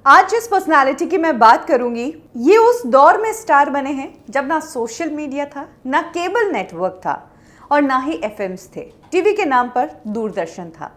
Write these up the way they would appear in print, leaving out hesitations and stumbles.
आज जिस पर्सनालिटी की मैं बात करूंगी ये उस दौर में स्टार बने हैं जब ना सोशल मीडिया था, ना केबल नेटवर्क था और ना ही एफएम्स थे। टीवी के नाम पर दूरदर्शन था।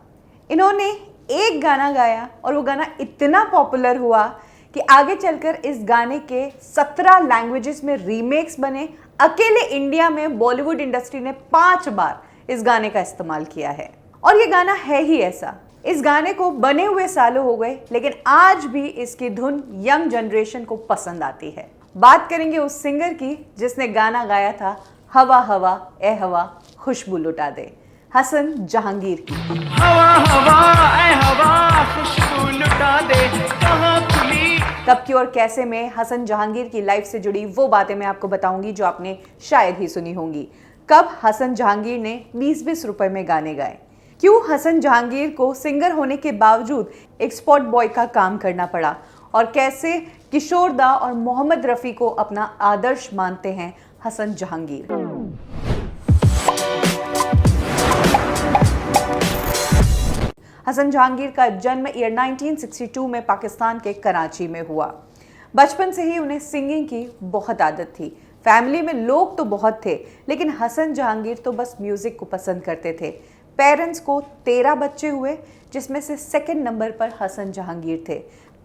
इन्होंने एक गाना गाया और वो गाना इतना पॉपुलर हुआ कि आगे चलकर इस गाने के 17 लैंग्वेजेस में रीमेक्स बने। अकेले इंडिया में बॉलीवुड इंडस्ट्री ने 5 बार इस गाने का इस्तेमाल किया है और ये गाना है ही ऐसा। इस गाने को बने हुए सालों हो गए, लेकिन आज भी इसकी धुन यंग जनरेशन को पसंद आती है। बात करेंगे उस सिंगर की जिसने गाना गाया था हवा हवा ए हवा खुशबू लुटा दे, हसन जहांगीर की। हवा हवा ए हवा खुशबू लुटा दे, कहाँ खुली। कब की और कैसे में हसन जहांगीर की लाइफ से जुड़ी वो बातें मैं आपको बताऊंगी जो आपने शायद ही सुनी होंगी। कब हसन जहांगीर ने 20-20 रुपए में गाने गाए, क्यों हसन जहांगीर को सिंगर होने के बावजूद एक स्पॉट बॉय का काम करना पड़ा और कैसे किशोर दा और मोहम्मद रफ़ी को अपना आदर्श मानते हैं हसन जहांगीर। हसन जहांगीर का जन्म ईयर 1962 में पाकिस्तान के कराची में हुआ। बचपन से ही उन्हें सिंगिंग की बहुत आदत थी। फैमिली में लोग तो बहुत थे, लेकिन हसन जहांगीर तो बस म्यूजिक को पसंद करते थे। पेरेंट्स को 13 बच्चे हुए, जिसमें से सेकंड नंबर पर हसन जहांगीर थे।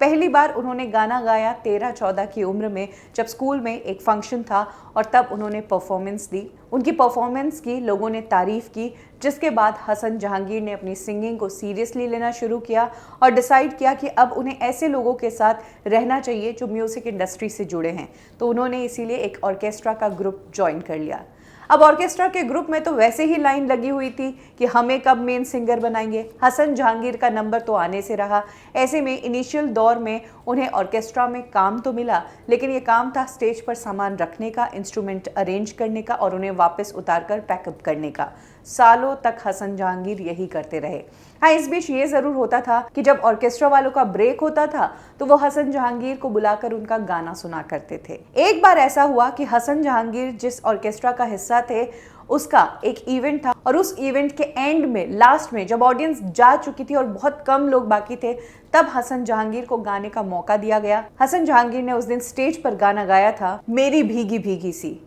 पहली बार उन्होंने गाना गाया 13-14 की उम्र में, जब स्कूल में एक फंक्शन था और तब उन्होंने परफॉर्मेंस दी। उनकी परफॉर्मेंस की लोगों ने तारीफ़ की, जिसके बाद हसन जहांगीर ने अपनी सिंगिंग को सीरियसली लेना शुरू किया और डिसाइड किया कि अब उन्हें ऐसे लोगों के साथ रहना चाहिए जो म्यूज़िक इंडस्ट्री से जुड़े हैं। तो उन्होंने इसीलिए एक ऑर्केस्ट्रा का ग्रुप ज्वाइन कर लिया। अब ऑर्केस्ट्रा के ग्रुप में तो वैसे ही लाइन लगी हुई थी कि हमें कब मेन सिंगर बनाएंगे। हसन जहांगीर का नंबर तो आने से रहा। ऐसे में इनिशियल दौर में उन्हें ऑर्केस्ट्रा में काम तो मिला, लेकिन ये काम था स्टेज पर सामान रखने का, इंस्ट्रूमेंट अरेंज करने का और उन्हें वापस उतारकर पैकअप करने का। सालों तक हसन जहांगीर यही करते रहे। हाँ, इस बीच ये ज़रूर होता था कि जब ऑर्केस्ट्रा वालों का ब्रेक होता था तो वो हसन जहांगीर को बुलाकर उनका गाना सुना करते थे। एक बार ऐसा हुआ कि हसन जहांगीर जिस ऑर्केस्ट्रा का हिस्सा थे उसका एक इवेंट था और उस इवेंट के एंड में, लास्ट में, जब ऑडियंस जा चुकी थी और बहुत कम लोग बाकी थे, तब हसन जहांगीर को गाने का मौका दिया गया। हसन जहांगीर ने उस दिन स्टेज पर गाना गाया था मेरी भीगी भीगी सी,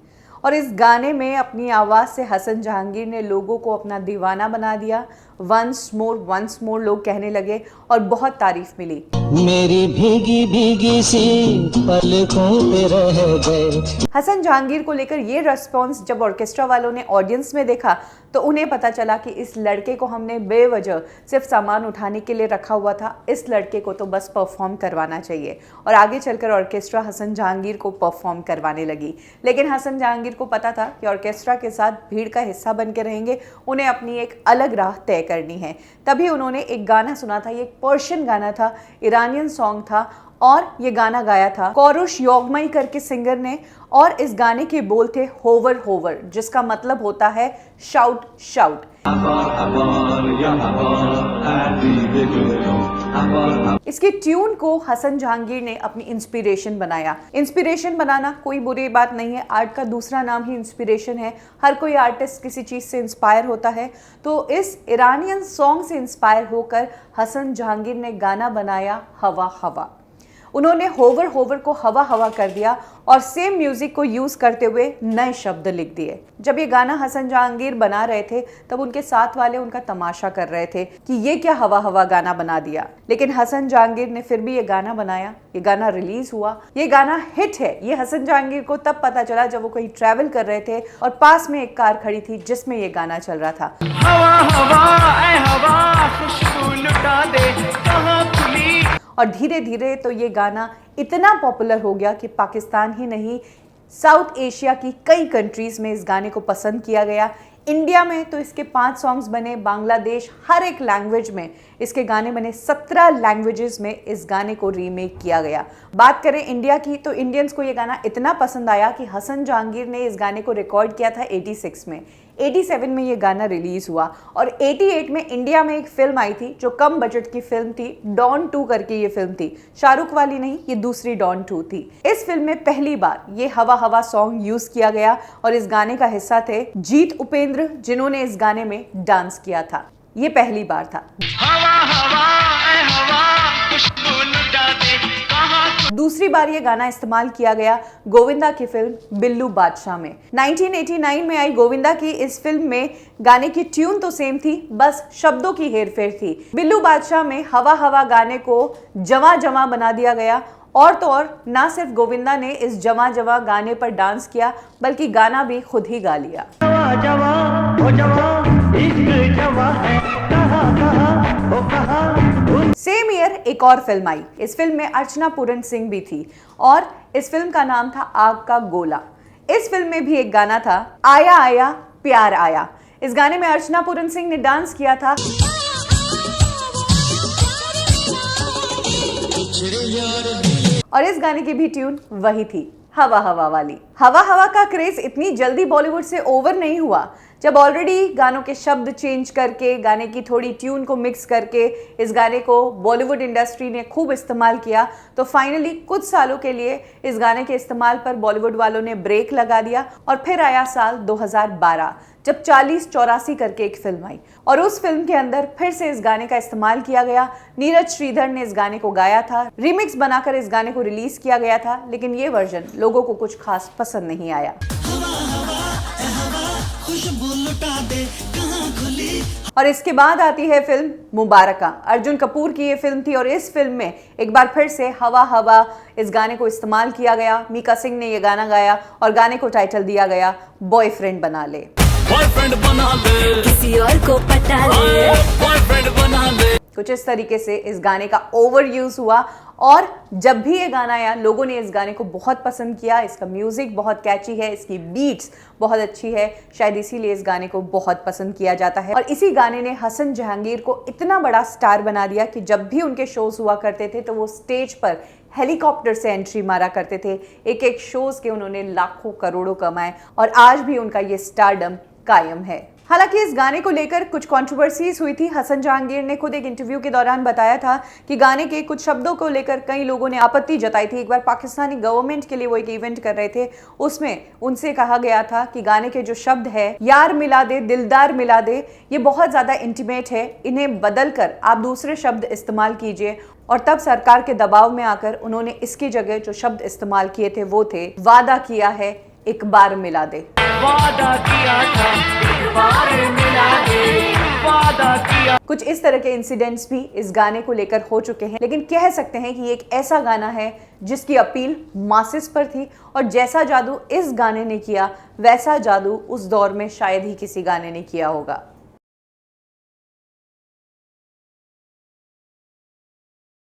और इस गाने में अपनी आवाज़ से हसन जहांगीर ने लोगों को अपना दीवाना बना दिया। वंस मोर लोग कहने लगे और बहुत तारीफ मिली। मेरी भीगी भीगी सी पलकों पे रह गए। हसन जहांगीर को लेकर ये रेस्पॉन्स जब ऑर्केस्ट्रा वालों ने ऑडियंस में देखा तो उन्हें पता चला कि इस लड़के को हमने बेवजह सिर्फ सामान उठाने के लिए रखा हुआ था, इस लड़के को तो बस परफॉर्म करवाना चाहिए। और आगे चलकर ऑर्केस्ट्रा हसन जहांगीर को परफॉर्म करवाने लगी। लेकिन हसन जहांगीर को पता था कि ऑर्केस्ट्रा के साथ भीड़ का हिस्सा बन के रहेंगे, उन्हें अपनी एक अलग राह तय करनी है। तभी उन्होंने एक गाना सुना था। ये एक पर्शियन गाना था, इरानियन सॉन्ग था और ये गाना गाया था कोरुश योगमई करके सिंगर ने। और इस गाने के बोल थे होवर होवर, जिसका मतलब होता है शाउट शाउट। इसकी ट्यून को हसन जहांगीर ने अपनी इंस्पिरेशन बनाया। इंस्पिरेशन बनाना कोई बुरी बात नहीं है, आर्ट का दूसरा नाम ही इंस्पिरेशन है। हर कोई आर्टिस्ट किसी चीज़ से इंस्पायर होता है। तो इस इरानियन सॉन्ग से इंस्पायर होकर हसन जहांगीर ने गाना बनाया हवा हवा। उन्होंने होवर होवर को हवा हवा कर दिया और सेम म्यूजिक को यूज़ करते हुए नए शब्द लिख दिए। जब ये गाना हसन जहांगीर बना रहे थे तब उनके साथ वाले उनका तमाशा कर रहे थे कि ये क्या हवा हवा गाना बना दिया। लेकिन हसन जहांगीर ने फिर भी ये गाना बनाया। ये गाना रिलीज हुआ, ये गाना हिट है। ये हसन जहांगीर को तब पता चला जब वो कहीं ट्रैवल कर रहे थे और पास में एक कार खड़ी थी जिसमें ये गाना चल रहा था। हवा हवा ए हवा खुशबू लुटा दे, कहाँ खुली। और धीरे धीरे तो ये गाना इतना पॉपुलर हो गया कि पाकिस्तान ही नहीं, साउथ एशिया की कई कंट्रीज़ में इस गाने को पसंद किया गया। इंडिया में तो इसके 5 सॉन्ग्स बने, बांग्लादेश, हर एक लैंग्वेज में इसके गाने बने। 17 लैंग्वेजेस में इस गाने को रीमेक किया गया। बात करें इंडिया की तो इंडियंस को ये गाना इतना पसंद आया कि हसन जहांगीर ने इस गाने को रिकॉर्ड किया था 86 में। 87 में ये गाना रिलीज हुआ और 88 में इंडिया में एक फिल्म आई थी जो कम बजट की फिल्म थी, डॉन 2 करके ये फिल्म थी। शाहरुख वाली नहीं, ये दूसरी डॉन 2 थी। इस फिल्म में पहली बार ये हवा हवा सॉन्ग यूज किया गया और इस गाने का हिस्सा थे जीत उपेंद्र, जिन्होंने इस गाने में डांस किया था। ये पहली बार था। हवा हवा ए हवा खुशबू लुटा दे कहाँ। दूसरी बार ये गाना इस्तेमाल किया गया गोविंदा की फिल्म बिल्लू बादशाह में। 1989 में आई गोविंदा की इस फिल्म में गाने की ट्यून तो सेम थी, बस शब्दों की हेरफेर थी। बिल्लू बादशाह में हवा हवा गाने को जवा जवा बना दिया गया और तो और ना सिर्फ गोविंदा ने इस जवा जवा गाने पर डांस किया बल्कि गाना भी खुद ही गा लिया। जवा जवा ओ जवा इश्क जवा है कहाँ कहाँ ओ कहाँ। सेम ईयर एक और फिल्म आई। इस फिल्म में अर्चना पूरन सिंह भी थी और इस फिल्म का नाम था आग का गोला। इस फिल्म में भी एक गाना था आया आया प्यार आया। इस गाने में अर्चना पूरन सिंह ने डांस किया था और इस गाने की भी ट्यून वही थी, हवा हवा वाली। हवा हवा का क्रेज इतनी जल्दी बॉलीवुड से ओवर नहीं हुआ। जब ऑलरेडी गानों के शब्द चेंज करके, गाने की थोड़ी ट्यून को मिक्स करके इस गाने को बॉलीवुड इंडस्ट्री ने खूब इस्तेमाल किया, तो फाइनली कुछ सालों के लिए इस गाने के इस्तेमाल पर बॉलीवुड वालों ने ब्रेक लगा दिया और फिर आया साल 2012 जब 4084 करके एक फिल्म आई और उस फिल्म के अंदर फिर से इस गाने का इस्तेमाल किया गया। नीरज श्रीधर ने इस गाने को गाया था, रिमिक्स बनाकर इस गाने को रिलीज किया गया था, लेकिन ये वर्जन लोगों को कुछ खास पसंद नहीं आया। और इसके बाद आती है फिल्म मुबारका। अर्जुन कपूर की ये फिल्म थी और इस फिल्म में एक बार फिर से हवा हवा इस गाने को इस्तेमाल किया गया। मीका सिंह ने ये गाना गाया और गाने को टाइटल दिया गया बॉयफ्रेंड बना ले। बॉयफ्रेंड बना ले, किसी और को पटा ले, बॉयफ्रेंड बना ले। कुछ इस तरीके से इस गाने का ओवर यूज हुआ और जब भी ये गाना आया लोगों ने इस गाने को बहुत पसंद किया। इसका म्यूजिक बहुत कैची है, इसकी बीट्स बहुत अच्छी है, शायद इसीलिए इस गाने को बहुत पसंद किया जाता है। और इसी गाने ने हसन जहांगीर को इतना बड़ा स्टार बना दिया कि जब भी उनके शोज हुआ करते थे तो वो स्टेज पर हेलीकॉप्टर से एंट्री मारा करते थे। एक एक शोज के उन्होंने लाखों करोड़ों कमाए और आज भी उनका ये स्टारडम कायम है। हालांकि इस गाने को लेकर कुछ कंट्रोवर्सीज हुई थी। हसन जहांगीर ने खुद एक इंटरव्यू के दौरान बताया था कि गाने के कुछ शब्दों को लेकर कई लोगों ने आपत्ति जताई थी। एक बार पाकिस्तानी गवर्नमेंट के लिए वो एक इवेंट कर रहे थे, उसमें उनसे कहा गया था कि गाने के जो शब्द है यार मिला दे दिलदार मिला दे, ये बहुत ज्यादा इंटीमेट है, इन्हें बदल कर आप दूसरे शब्द इस्तेमाल कीजिए। और तब सरकार के दबाव में आकर उन्होंने इसकी जगह जो शब्द इस्तेमाल किए थे वो थे वादा किया है एक बार मिला दे। वादा किया था एक बार मिला दे, वादा किया। कुछ इस तरह के इंसिडेंट्स भी इस गाने को लेकर हो चुके हैं, लेकिन कह सकते हैं कि ये एक ऐसा गाना है जिसकी अपील मासेस पर थी और जैसा जादू इस गाने ने किया वैसा जादू उस दौर में शायद ही किसी गाने ने किया होगा।